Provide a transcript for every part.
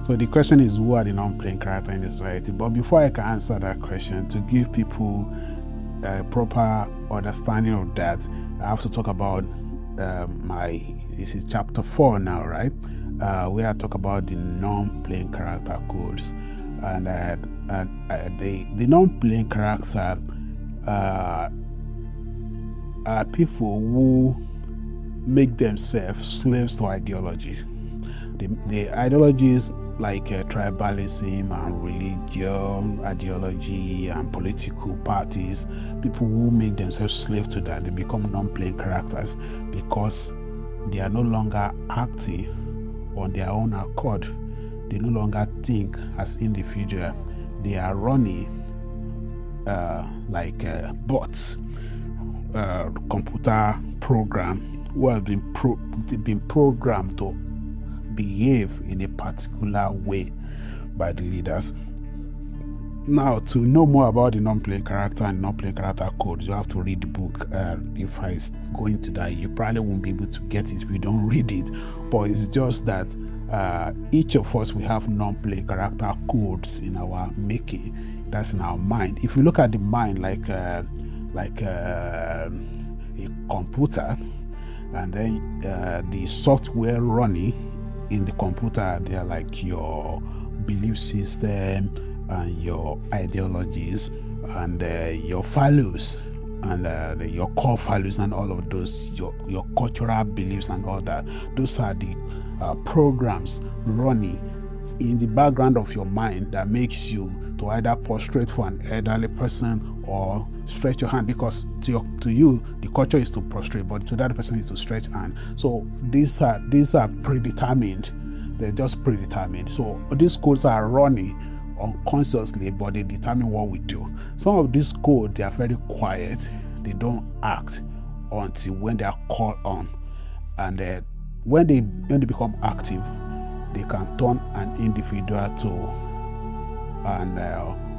So the question is, who are the non-playing character in the society? But before I can answer that question, to give people a proper understanding of that, I have to talk about this is chapter 4 now, right? Where I talk about the non-playing character codes, and the non-playing character are people who make themselves slaves to ideology. The ideologies like tribalism and religion ideology and political parties, people who make themselves slave to that, they become non-playing characters because they are no longer acting on their own accord. They no longer think as individual. They are running like bots, computer program who have been programmed to behave in a particular way by the leaders. Now, to know more about the non-playing character and non-playing character codes, you have to read the book. If I go into that, you probably won't be able to get it if you don't read it. But it's just that each of us, we have non-playing character codes in our making. That's in our mind. If you look at the mind like a computer, and then the software running in the computer, they are like your belief system and your ideologies and your values and your core values and all of those, your cultural beliefs and all that. Those are the programs running in the background of your mind that makes you to either prostrate for an elderly person or stretch your hand, because to you the culture is to prostrate, but to that person is to stretch hand. So these are predetermined. They're just predetermined. So these codes are running unconsciously, but they determine what we do. Some of these codes, they are very quiet. They don't act until when they are called on, and when they become active, they can turn an individual to an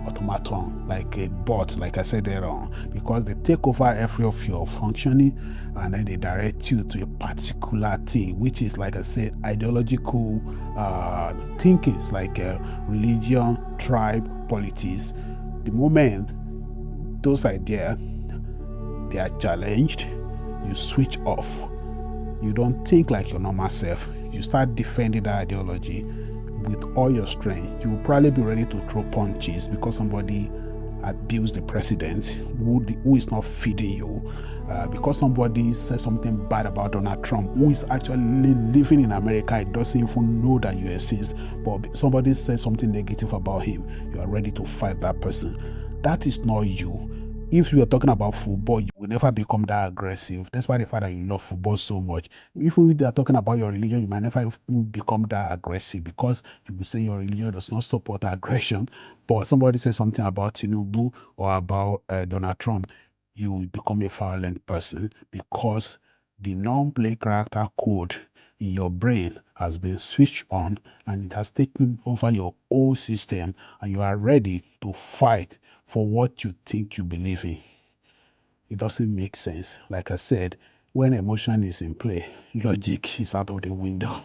automaton, like a bot, like I said earlier, because they take over every of your functioning, and then they direct you to a particular thing, which is, like I said, ideological thinkings like religion, tribe, politics. The moment those ideas they are challenged, you switch off. You don't think like your normal self. You start defending that ideology with all your strength. You will probably be ready to throw punches because somebody abused the president who is not feeding you, because somebody said something bad about Donald Trump, who is actually living in America. It doesn't even know that you exist, but somebody said something negative about him. You are ready to fight that person. That is not you. If you are talking about football, you will never become that aggressive. That's why the fact that you love football so much. If we are talking about your religion, you might never become that aggressive, because you will say your religion does not support aggression. But somebody says something about Tinubu or about Donald Trump, you will become a violent person, because the non-play character code in your brain has been switched on, and it has taken over your whole system, and you are ready to fight for what you think you believe in. It doesn't make sense. Like I said, when emotion is in play, logic is out of the window.